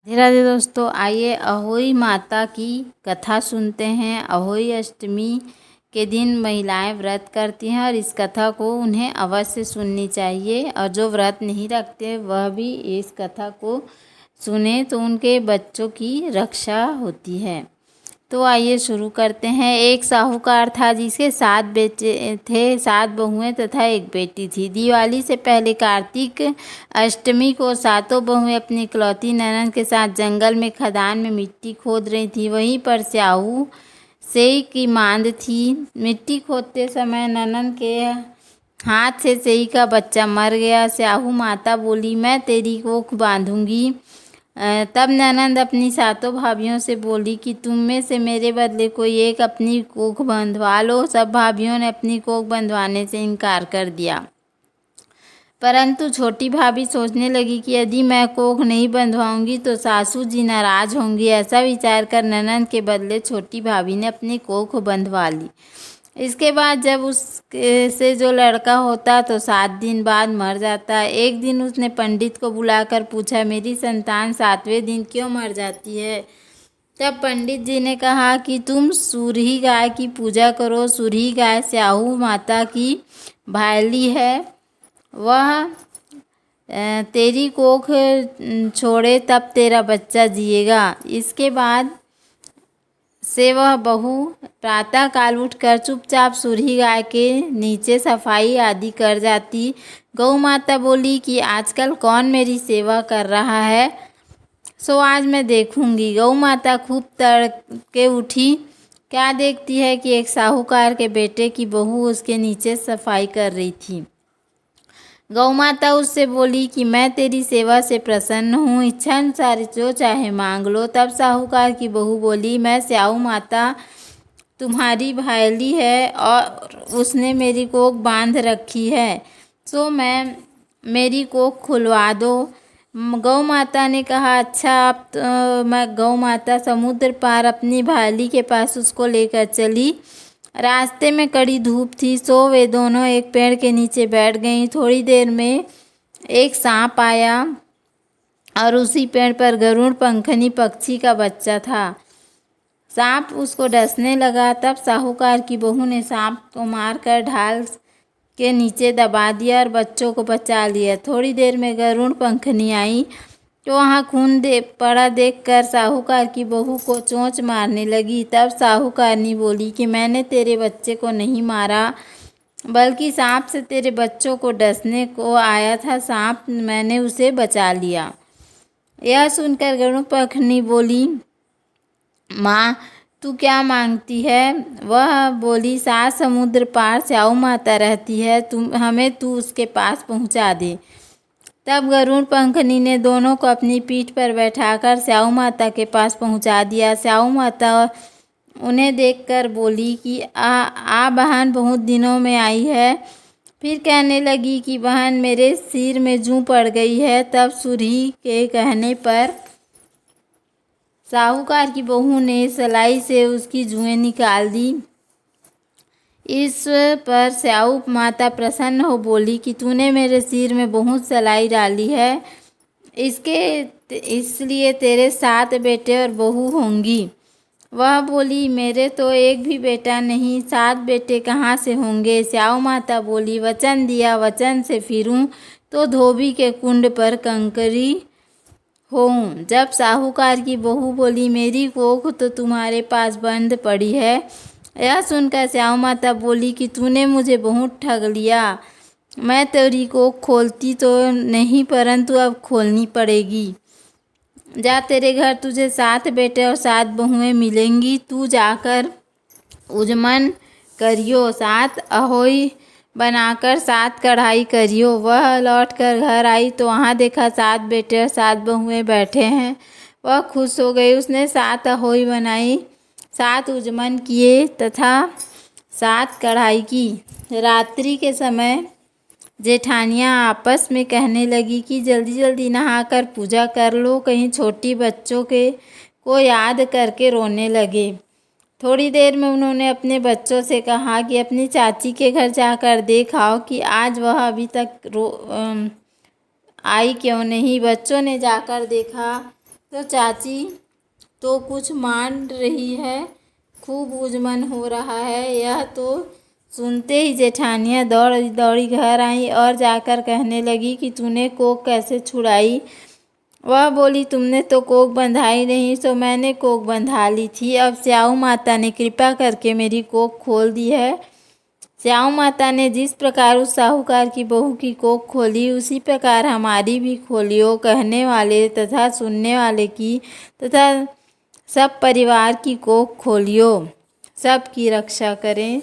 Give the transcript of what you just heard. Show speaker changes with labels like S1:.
S1: राधे दोस्तों, आइए अहोई माता की कथा सुनते हैं। अहोई अष्टमी के दिन महिलाएं व्रत करती हैं और इस कथा को उन्हें अवश्य सुननी चाहिए। और जो व्रत नहीं रखते वह भी इस कथा को सुने तो उनके बच्चों की रक्षा होती है। तो आइए शुरू करते हैं। एक साहूकार था जिसके 7 बेटे थे, 7 बहुएं तथा एक बेटी थी। दिवाली से पहले कार्तिक अष्टमी को सातों बहुएं अपनी इकलौती ननद के साथ जंगल में खदान में मिट्टी खोद रही थी। वहीं पर स्याहू सेई की मांद थी। मिट्टी खोदते समय ननद के हाथ से सेई का बच्चा मर गया। स्याहू माता बोली, मैं तेरी कोख बांधूंगी। तब ननद अपनी सातों भाभियों से बोली कि तुम में से मेरे बदले कोई एक अपनी कोख बंधवा लो। सब भाभियों ने अपनी कोख बंधवाने से इनकार कर दिया, परंतु छोटी भाभी सोचने लगी कि यदि मैं कोख नहीं बंधवाऊंगी तो सासू जी नाराज होंगी। ऐसा विचार कर ननद के बदले छोटी भाभी ने अपनी कोख बंधवा ली। इसके बाद जब उससे जो लड़का होता तो 7 दिन बाद मर जाता। एक दिन उसने पंडित को बुलाकर पूछा, मेरी संतान 7वें दिन क्यों मर जाती है? तब पंडित जी ने कहा कि तुम सुरही गाय की पूजा करो। सुरही गाय स्याहू माता की भायली है, वह तेरी कोख छोड़े तब तेरा बच्चा जिएगा। इसके बाद से वह बहू प्रातः काल उठकर चुपचाप सुरही गाय के नीचे सफाई आदि कर जाती। गौ माता बोली कि आजकल कौन मेरी सेवा कर रहा है, सो आज मैं देखूंगी। गौ माता खूब तड़के उठी। क्या देखती है कि एक साहूकार के बेटे की बहू उसके नीचे सफाई कर रही थी। गौ माता उससे बोली कि मैं तेरी सेवा से प्रसन्न हूँ, इच्छा अनुसार जो चाहे मांग लो। तब साहूकार की बहू बोली, मैं स्याहू माता तुम्हारी भायली है और उसने मेरी कोख बांध रखी है, सो मेरी कोख खुलवा दो। गौ माता ने कहा, अच्छा। अब तो मैं गौ माता समुद्र पार अपनी भायली के पास उसको लेकर चली। रास्ते में कड़ी धूप थी, सो वे दोनों एक पेड़ के नीचे बैठ गईं। थोड़ी देर में एक सांप आया और उसी पेड़ पर गरुड़ पंखनी पक्षी का बच्चा था। सांप उसको डसने लगा। तब साहूकार की बहू ने सांप को मारकर ढाल के नीचे दबा दिया और बच्चों को बचा लिया। थोड़ी देर में गरुड़ पंखनी आई तो वहाँ खून पड़ा देखकर साहूकार की बहू को चोंच मारने लगी। तब साहूकारनी बोली कि मैंने तेरे बच्चे को नहीं मारा, बल्कि सांप से तेरे बच्चों को डसने को आया था। सांप मैंने उसे बचा लिया। यह सुनकर गरुड़ पंखनी बोली, माँ तू क्या मांगती है? वह बोली, 7 समुद्र पार स्याहू माता रहती है, हमें तू उसके पास पहुँचा दे। तब गरुड़ पंखनी ने दोनों को अपनी पीठ पर बैठाकर स्याहू माता के पास पहुंचा दिया। स्याहू माता उन्हें देखकर बोली कि आ बहन बहुत दिनों में आई है। फिर कहने लगी कि बहन मेरे सिर में जूं पड़ गई है। तब सुरही के कहने पर साहूकार की बहू ने सलाई से उसकी जुएं निकाल दी। इस पर स्याहू माता प्रसन्न हो बोली कि तूने मेरे सिर में बहुत सलाई डाली है, इसलिए तेरे 7 बेटे और बहू होंगी। वह बोली, मेरे तो एक भी बेटा नहीं, 7 बेटे कहाँ से होंगे? स्याहू माता बोली, वचन दिया, वचन से फिरूं तो धोबी के कुंड पर कंकरी होऊं। जब साहूकार की बहू बोली, मेरी कोख तो तुम्हारे पास बंद पड़ी है। यह सुनकर स्याहू माता बोली कि तूने मुझे बहुत ठग लिया। मैं तेरी कोख खोलती तो नहीं, परंतु अब खोलनी पड़ेगी। जा, तेरे घर तुझे 7 बेटे और 7 बहुएं मिलेंगी। तू जाकर उजमन करियो, 7 अहोई बनाकर 7 कढ़ाई करियो। वह लौटकर घर आई तो वहाँ देखा 7 बेटे और 7 बहुएं बैठे हैं। वह खुश हो गई। उसने 7 अहोई बनाई, 7 उजमन किए तथा 7 कढ़ाई की। रात्रि के समय जेठानियाँ आपस में कहने लगी कि जल्दी जल्दी नहाकर पूजा कर लो, कहीं छोटी बच्चों को याद करके रोने लगे। थोड़ी देर में उन्होंने अपने बच्चों से कहा कि अपनी चाची के घर जाकर देखाओ कि आज वह अभी तक आई क्यों नहीं। बच्चों ने जाकर देखा तो चाची तो कुछ मान रही है, खूब उजमन हो रहा है। यह तो सुनते ही जेठानियाँ दौड़ी दौड़ी घर आई और जाकर कहने लगी कि तूने कोक कैसे छुड़ाई। वह बोली, तुमने तो कोक बंधाई नहीं, तो मैंने कोक बंधा ली थी। अब स्याऊ माता ने कृपा करके मेरी कोक खोल दी है। स्याऊ माता ने जिस प्रकार उस साहूकार की बहू की कोक खोली, उसी प्रकार हमारी भी खोलियो। कहने वाले तथा सुनने वाले की तथा सब परिवार की कोख खोलियो। सब की रक्षा करें।